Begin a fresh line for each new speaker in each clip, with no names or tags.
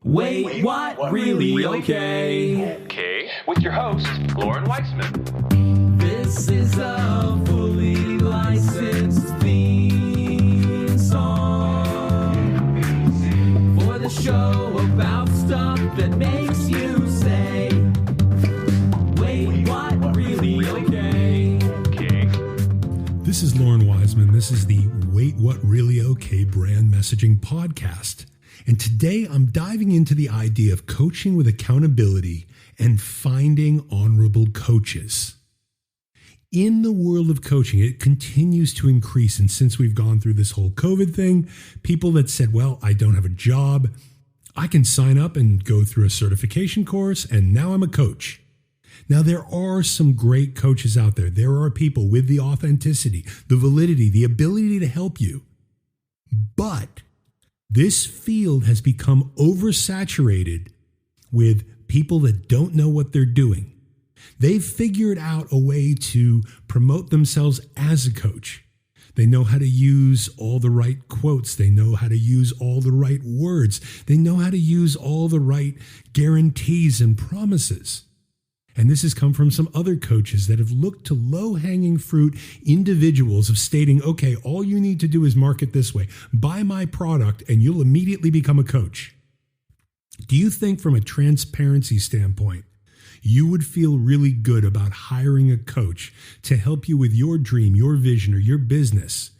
Wait, what? Really? Okay.
Okay, with your host, Loren Weisman.
This is a fully licensed theme song for the show about stuff that makes you say, wait, what? Really? Okay.
Okay.
This is Loren Weisman. This is the Wait What Really Okay brand messaging podcast. And today I'm diving into the idea of coaching with accountability and finding honorable coaches. In the world of coaching, it continues to increase. And since we've gone through this whole COVID thing, people that said, well, I don't have a job, I can sign up and go through a certification course, and now I'm a coach. Now, there are some great coaches out there. There are people with the authenticity, the validity, the ability to help you. But this field has become oversaturated with people that don't know what they're doing. They've figured out a way to promote themselves as a coach. They know how to use all the right quotes. They know how to use all the right words. They know how to use all the right guarantees and promises. And this has come from some other coaches that have looked to low-hanging fruit individuals of stating, okay, all you need to do is market this way. Buy my product and you'll immediately become a coach. Do you think from a transparency standpoint, you would feel really good about hiring a coach to help you with your dream, your vision, or your business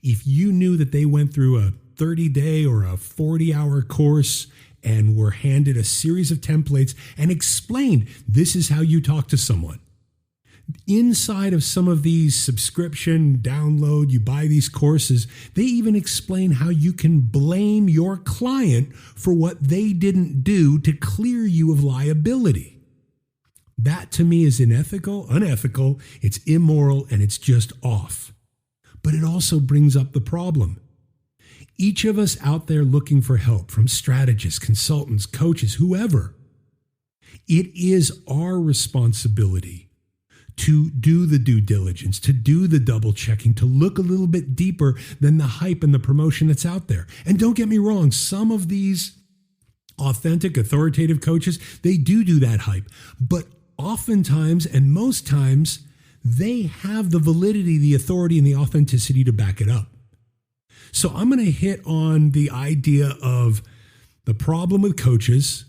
if you knew that they went through a 30-day or a 40-hour course and were handed a series of templates and explained, this is how you talk to someone? Inside of some of these subscription, download, you buy these courses, they even explain how you can blame your client for what they didn't do to clear you of liability. That to me is unethical, it's immoral, and it's just off. But it also brings up the problem. Each of us out there looking for help from strategists, consultants, coaches, whoever, it is our responsibility to do the due diligence, to do the double checking, to look a little bit deeper than the hype and the promotion that's out there. And don't get me wrong, some of these authentic, authoritative coaches, they do that hype. But oftentimes and most times, they have the validity, the authority, and the authenticity to back it up. So I'm going to hit on the idea of the problem with coaches.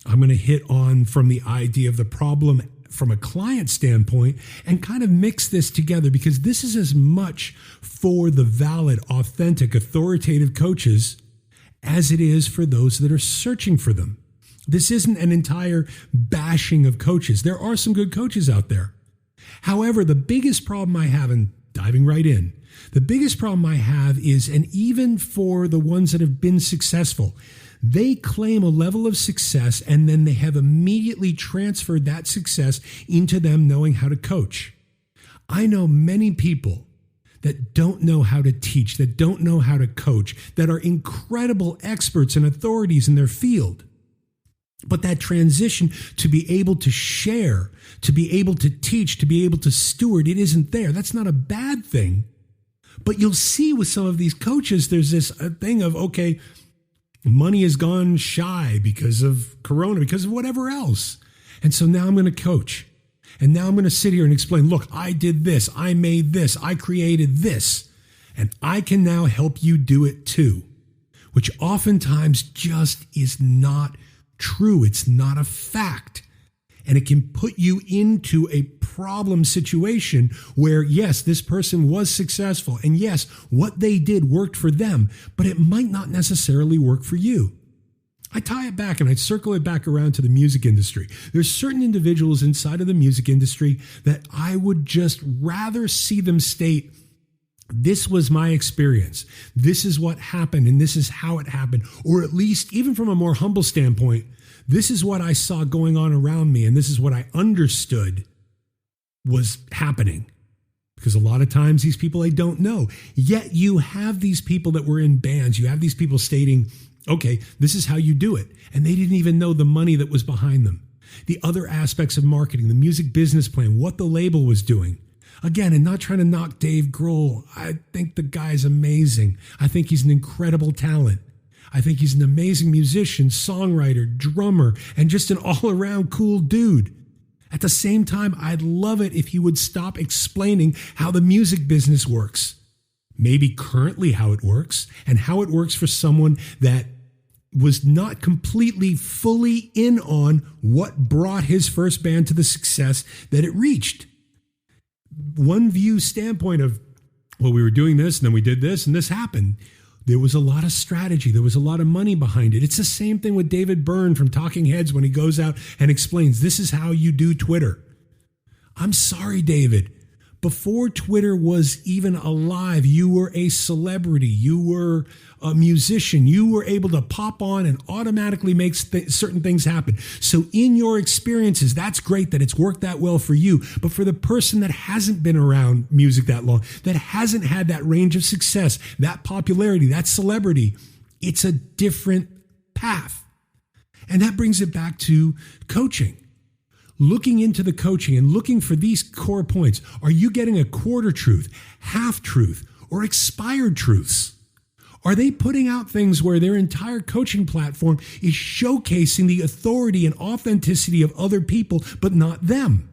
I'm going to hit on from the idea of the problem from a client standpoint and kind of mix this together, because this is as much for the valid, authentic, authoritative coaches as it is for those that are searching for them. This isn't an entire bashing of coaches. There are some good coaches out there. However, the biggest problem I have, and diving right in, the biggest problem I have is, and even for the ones that have been successful, they claim a level of success and then they have immediately transferred that success into them knowing how to coach. I know many people that don't know how to teach, that don't know how to coach, that are incredible experts and authorities in their field. But that transition to be able to share, to be able to teach, to be able to steward, it isn't there. That's not a bad thing. But you'll see with some of these coaches, there's this thing of, okay, money has gone shy because of Corona, because of whatever else. And so now I'm going to coach. And now I'm going to sit here and explain, look, I did this, I made this, I created this, and I can now help you do it too. Which oftentimes just is not true. It's not a fact. And it can put you into a problem situation where, yes, this person was successful. And yes, what they did worked for them, but it might not necessarily work for you. I tie it back and I circle it back around to the music industry. There's certain individuals inside of the music industry that I would just rather see them state, this was my experience. This is what happened and this is how it happened. Or at least, even from a more humble standpoint, this is what I saw going on around me and this is what I understood was happening. Because a lot of times these people, they don't know. Yet you have these people that were in bands. You have these people stating, okay, this is how you do it. And they didn't even know the money that was behind them. The other aspects of marketing, the music business plan, what the label was doing. Again, and not trying to knock Dave Grohl. I think the guy's amazing. I think he's an incredible talent. I think he's an amazing musician, songwriter, drummer, and just an all-around cool dude. At the same time, I'd love it if he would stop explaining how the music business works. Maybe currently how it works, and how it works for someone that was not completely fully in on what brought his first band to the success that it reached. One view standpoint of, well, we were doing this, and then we did this, and this happened. There was a lot of strategy. There was a lot of money behind it. It's the same thing with David Byrne from Talking Heads when he goes out and explains, this is how you do Twitter. I'm sorry, David. Before Twitter was even alive, you were a celebrity. You were a musician. You were able to pop on and automatically make certain things happen. So in your experiences, that's great that it's worked that well for you. But for the person that hasn't been around music that long, that hasn't had that range of success, that popularity, that celebrity, it's a different path. And that brings it back to coaching. Looking into the coaching and looking for these core points. Are you getting a quarter truth, half truth, or expired truths? Are they putting out things where their entire coaching platform is showcasing the authority and authenticity of other people, but not them?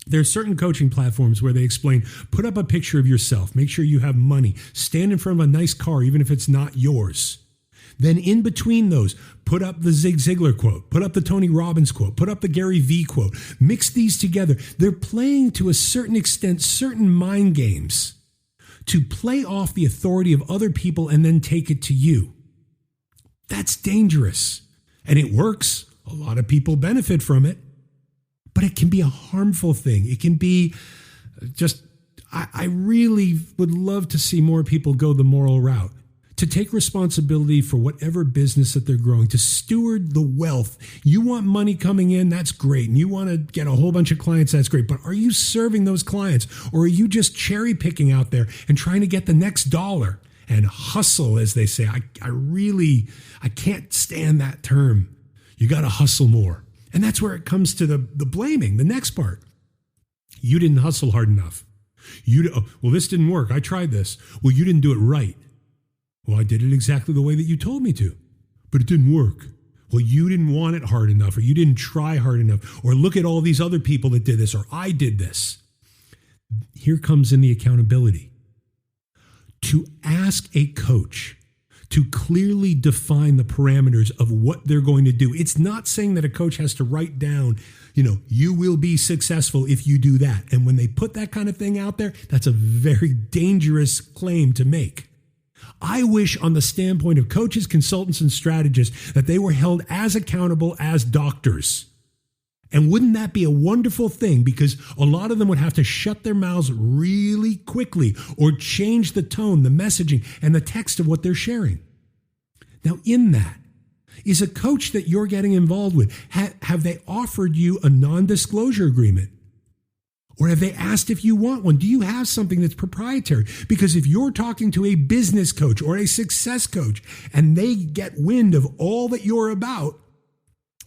There are certain coaching platforms where they explain, put up a picture of yourself, make sure you have money, stand in front of a nice car, even if it's not yours. Then in between those, put up the Zig Ziglar quote, put up the Tony Robbins quote, put up the Gary Vee quote, mix these together. They're playing to a certain extent, certain mind games to play off the authority of other people and then take it to you. That's dangerous. And it works. A lot of people benefit from it, but it can be a harmful thing. It can be just, I really would love to see more people go the moral route. To take responsibility for whatever business that they're growing, to steward the wealth. You want money coming in, that's great. And you want to get a whole bunch of clients, that's great. But are you serving those clients? Or are you just cherry picking out there and trying to get the next dollar and hustle, as they say? I can't stand that term. You got to hustle more. And that's where it comes to the blaming, the next part. You didn't hustle hard enough. Well, this didn't work. I tried this. Well, you didn't do it right. Well, I did it exactly the way that you told me to, but it didn't work. Well, you didn't want it hard enough, or you didn't try hard enough, or look at all these other people that did this, or I did this. Here comes in the accountability. To ask a coach to clearly define the parameters of what they're going to do. It's not saying that a coach has to write down, you will be successful if you do that. And when they put that kind of thing out there, that's a very dangerous claim to make. I wish, on the standpoint of coaches, consultants, and strategists, that they were held as accountable as doctors. And wouldn't that be a wonderful thing? Because a lot of them would have to shut their mouths really quickly or change the tone, the messaging, and the text of what they're sharing. Now, in that, is a coach that you're getting involved with, have they offered you a non-disclosure agreement? Or have they asked if you want one? Do you have something that's proprietary? Because if you're talking to a business coach or a success coach and they get wind of all that you're about,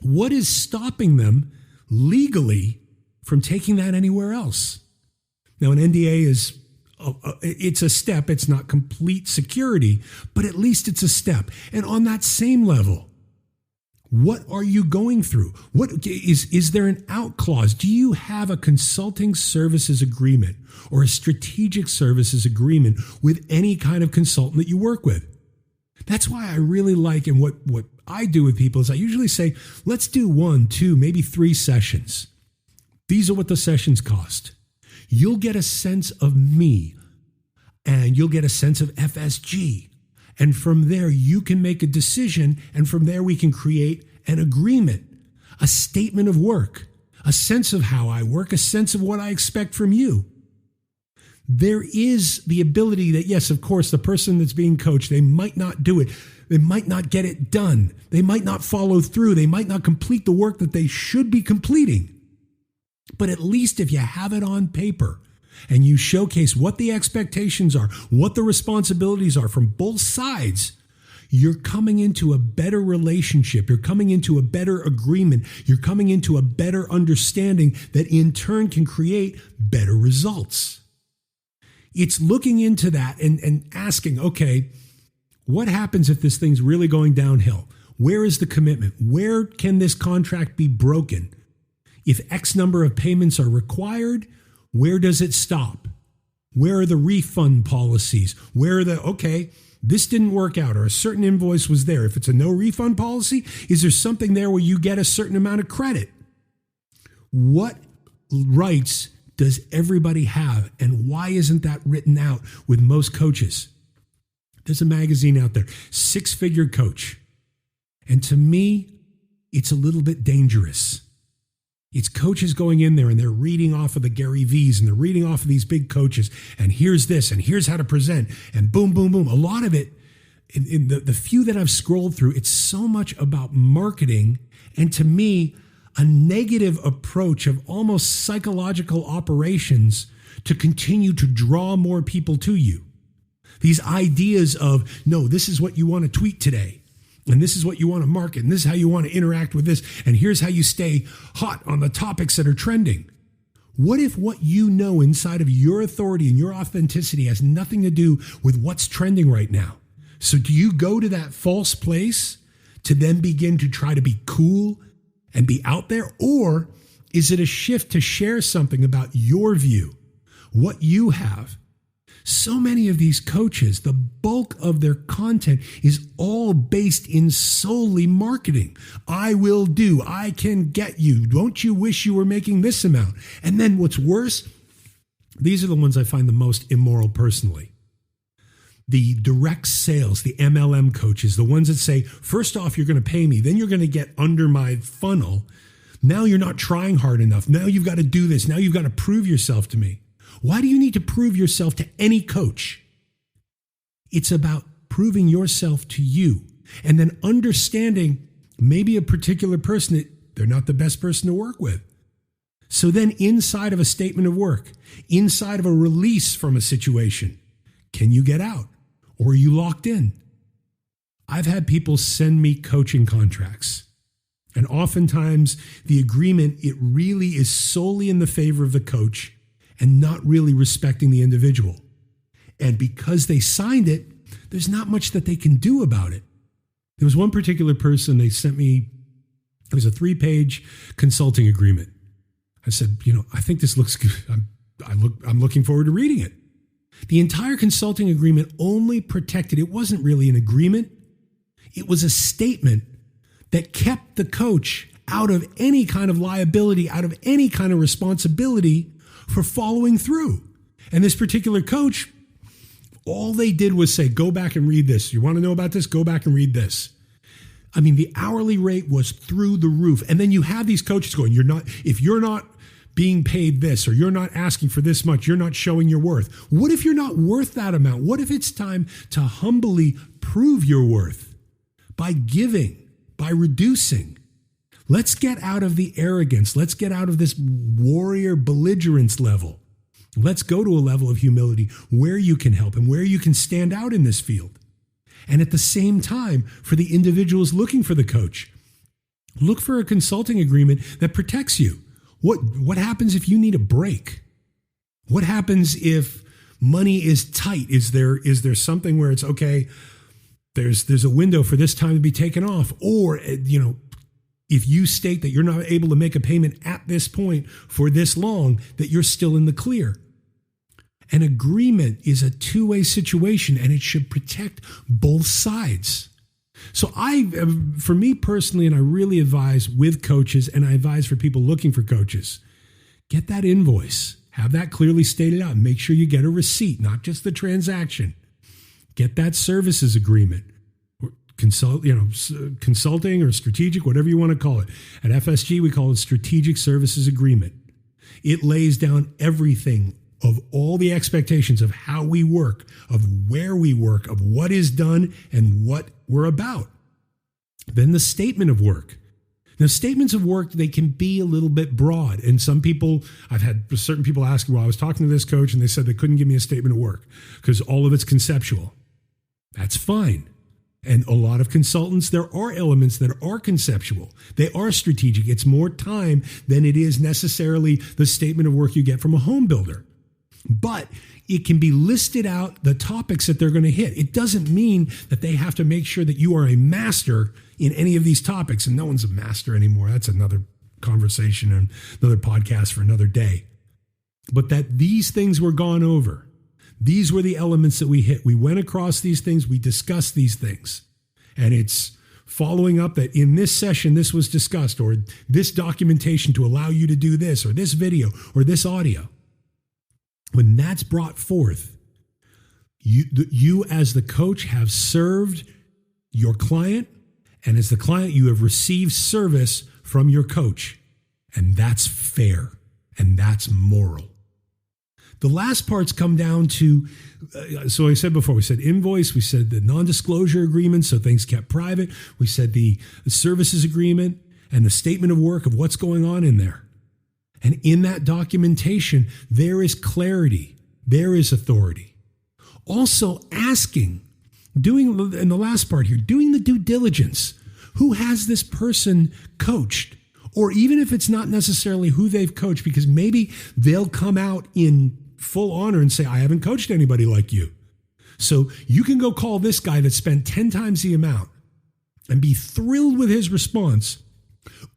what is stopping them legally from taking that anywhere else? Now, an NDA it's a step. It's not complete security, but at least it's a step. And on that same level, what are you going through? What is there an out clause? Do you have a consulting services agreement or a strategic services agreement with any kind of consultant that you work with? That's why I really like, and what I do with people is I usually say, let's do 1, 2, maybe 3 sessions. These are what the sessions cost. You'll get a sense of me and you'll get a sense of FSG. And from there, you can make a decision, and from there, we can create an agreement, a statement of work, a sense of how I work, a sense of what I expect from you. There is the ability that, yes, of course, the person that's being coached, they might not do it. They might not get it done. They might not follow through. They might not complete the work that they should be completing. But at least if you have it on paper, and you showcase what the expectations are, what the responsibilities are from both sides, you're coming into a better relationship. You're coming into a better agreement. You're coming into a better understanding that in turn can create better results. It's looking into that and asking, okay, What happens if this thing's really going downhill? Where is the commitment? Where can this contract be broken? If X number of payments are required, where does it stop? Where are the refund policies? Where are okay, this didn't work out, or a certain invoice was there. If it's a no refund policy, is there something there where you get a certain amount of credit? What rights does everybody have, and why isn't that written out with most coaches? There's a magazine out there, Six Figure Coach. And to me, it's a little bit dangerous. It's coaches going in there and they're reading off of the Gary V's and they're reading off of these big coaches. And here's this and here's how to present and boom, boom, boom. A lot of it, in the few that I've scrolled through, it's so much about marketing. And to me, a negative approach of almost psychological operations to continue to draw more people to you. These ideas of, no, this is what you want to tweet today. And this is what you want to market. And this is how you want to interact with this. And here's how you stay hot on the topics that are trending. What if what you know inside of your authority and your authenticity has nothing to do with what's trending right now? So do you go to that false place to then begin to try to be cool and be out there? Or is it a shift to share something about your view, what you have? So many of these coaches, the bulk of their content is all based in solely marketing. I will do, I can get you. Don't you wish you were making this amount? And then what's worse, these are the ones I find the most immoral personally. The direct sales, the MLM coaches, the ones that say, first off, you're going to pay me, then you're going to get under my funnel. Now you're not trying hard enough. Now you've got to do this. Now you've got to prove yourself to me. Why do you need to prove yourself to any coach? It's about proving yourself to you and then understanding maybe a particular person that they're not the best person to work with. So then inside of a statement of work, inside of a release from a situation, can you get out or are you locked in? I've had people send me coaching contracts, and oftentimes the agreement, it really is solely in the favor of the coach and not really respecting the individual. And because they signed it, there's not much that they can do about it. There was one particular person, they sent me, it was a 3-page consulting agreement. I said, I think this looks good. I'm looking forward to reading it. The entire consulting agreement only protected, it wasn't really an agreement. It was a statement that kept the coach out of any kind of liability, out of any kind of responsibility for following through. And this particular coach, all they did was say, go back and read this. You want to know about this? Go back and read this. I mean, the hourly rate was through the roof. And then you have these coaches going, if you're not being paid this, or you're not asking for this much, you're not showing your worth. What if you're not worth that amount? What if it's time to humbly prove your worth by giving, by reducing? Let's get out of the arrogance. Let's get out of this warrior belligerence level. Let's go to a level of humility where you can help and where you can stand out in this field. And at the same time, for the individuals looking for the coach, look for a consulting agreement that protects you. What happens if you need a break? What happens if money is tight? Is there something where it's okay, there's a window for this time to be taken off? Or, if you state that you're not able to make a payment at this point for this long, that you're still in the clear. An agreement is a two-way situation, and it should protect both sides. So for me personally, and I really advise with coaches, and I advise for people looking for coaches, get that invoice, have that clearly stated out, make sure you get a receipt, not just the transaction. Get that services agreement. Consulting or strategic, whatever you want to call it. At FSG, we call it strategic services agreement. It lays down everything of all the expectations of how we work, of where we work, of what is done and what we're about. Then the statement of work. Now, statements of work, they can be a little bit broad. And some people, I've had certain people ask me, well, I was talking to this coach and they said they couldn't give me a statement of work because all of it's conceptual. That's fine. And a lot of consultants, there are elements that are conceptual. They are strategic. It's more time than it is necessarily the statement of work you get from a home builder. But it can be listed out the topics that they're going to hit. It doesn't mean that they have to make sure that you are a master in any of these topics, and no one's a master anymore. That's another conversation and another podcast for another day. But that these things were gone over. These were the elements that we hit. We went across these things. We discussed these things. And it's following up that in this session, this was discussed, or this documentation to allow you to do this, or this video, or this audio. When that's brought forth, you as the coach have served your client, and as the client, you have received service from your coach. And that's fair, and that's moral. The last parts come down to, so I said before, we said invoice, we said the non-disclosure agreement, so things kept private. We said the services agreement and the statement of work of what's going on in there. And in that documentation, there is clarity. There is authority. Also asking, doing, in the last part here, doing the due diligence. Who has this person coached? Or even if it's not necessarily who they've coached, because maybe they'll come out in full honor and say, I haven't coached anybody like you. So you can go call this guy that spent 10 times the amount and be thrilled with his response.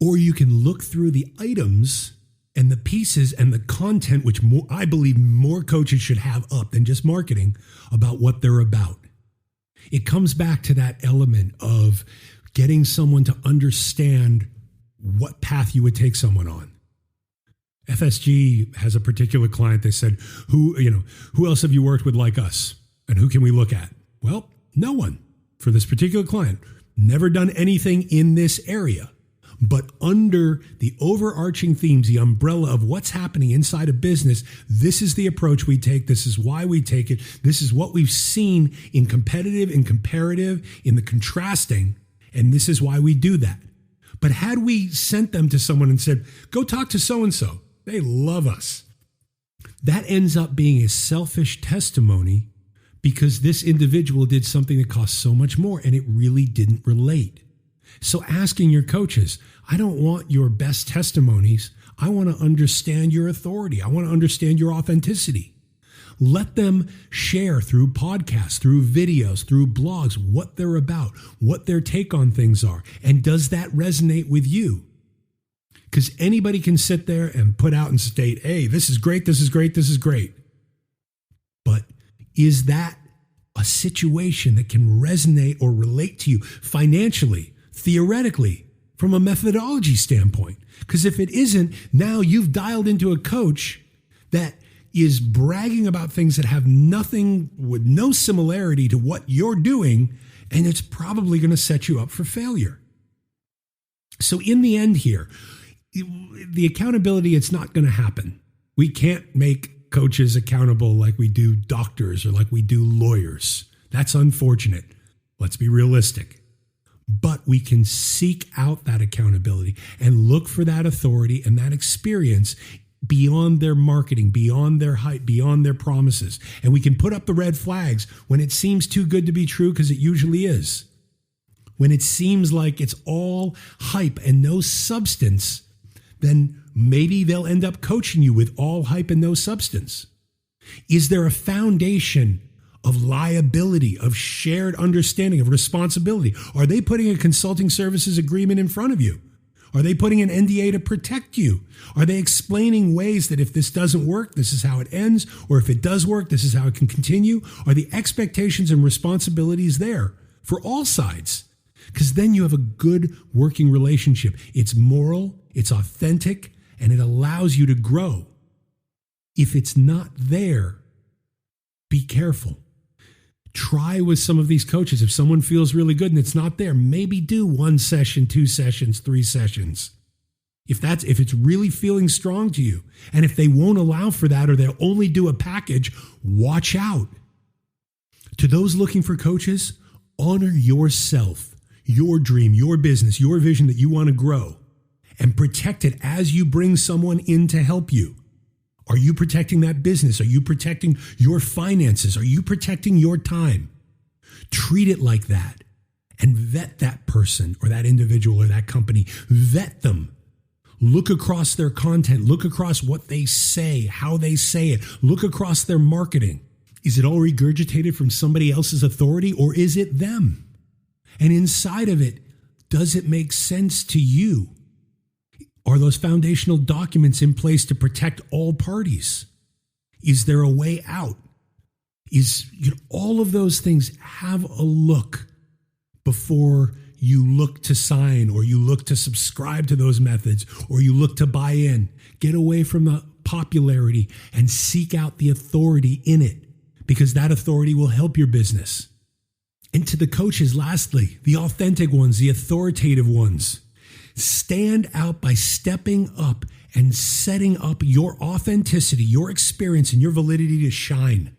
Or you can look through the items and the pieces and the content, which I believe more coaches should have up than just marketing, about what they're about. It comes back to that element of getting someone to understand what path you would take someone on. FSG has a particular client. They said, who else have you worked with like us? And who can we look at? Well, no one for this particular client. Never done anything in this area. But under the overarching themes, the umbrella of what's happening inside a business, this is the approach we take. This is why we take it. This is what we've seen in competitive and comparative, in the contrasting. And this is why we do that. But had we sent them to someone and said, go talk to so-and-so, they love us. That ends up being a selfish testimony because this individual did something that cost so much more and it really didn't relate. So asking your coaches, I don't want your best testimonies. I want to understand your authority. I want to understand your authenticity. Let them share through podcasts, through videos, through blogs, what they're about, what their take on things are. And does that resonate with you? Because anybody can sit there and put out and state, hey, this is great, this is great, this is great. But is that a situation that can resonate or relate to you financially, theoretically, from a methodology standpoint? Because if it isn't, now you've dialed into a coach that is bragging about things that have nothing, with no similarity to what you're doing, and it's probably going to set you up for failure. So in the end here, the accountability, it's not going to happen. We can't make coaches accountable like we do doctors or like we do lawyers. That's unfortunate. Let's be realistic. But we can seek out that accountability and look for that authority and that experience beyond their marketing, beyond their hype, beyond their promises. And we can put up the red flags when it seems too good to be true, because it usually is. When it seems like it's all hype and no substance, then maybe they'll end up coaching you with all hype and no substance. Is there a foundation of liability, of shared understanding, of responsibility? Are they putting a consulting services agreement in front of you? Are they putting an NDA to protect you? Are they explaining ways that if this doesn't work, this is how it ends? Or if it does work, this is how it can continue? Are the expectations and responsibilities there for all sides? Because then you have a good working relationship. It's moral, it's authentic, and it allows you to grow. If it's not there, be careful. Try with some of these coaches. If someone feels really good and it's not there, maybe do 1 session, 2 sessions, 3 sessions. If it's really feeling strong to you, and if they won't allow for that or they'll only do a package, watch out. To those looking for coaches, honor yourself, your dream, your business, your vision that you want to grow, and protect it as you bring someone in to help you. Are you protecting that business? Are you protecting your finances? Are you protecting your time? Treat it like that and vet that person or that individual or that company. Vet them. Look across their content. Look across what they say, how they say it. Look across their marketing. Is it all regurgitated from somebody else's authority, or is it them? And inside of it, does it make sense to you? Are those foundational documents in place to protect all parties? Is there a way out? All of those things, have a look before you look to sign, or you look to subscribe to those methods, or you look to buy in. Get away from the popularity and seek out the authority in it, because that authority will help your business. And to the coaches, lastly, the authentic ones, the authoritative ones, stand out by stepping up and setting up your authenticity, your experience, and your validity to shine.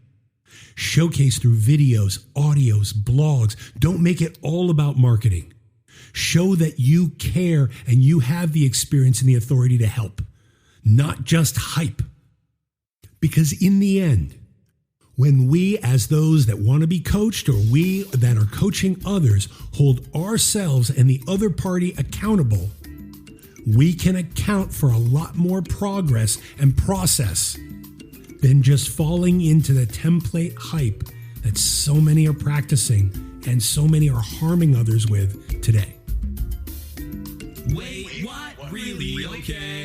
Showcase through videos, audios, blogs. Don't make it all about marketing. Show that you care and you have the experience and the authority to help, not just hype. Because in the end, when we, as those that want to be coached, or we that are coaching others, hold ourselves and the other party accountable, we can account for a lot more progress and process than just falling into the template hype that so many are practicing and so many are harming others with today.
Wait, what? Really? Okay.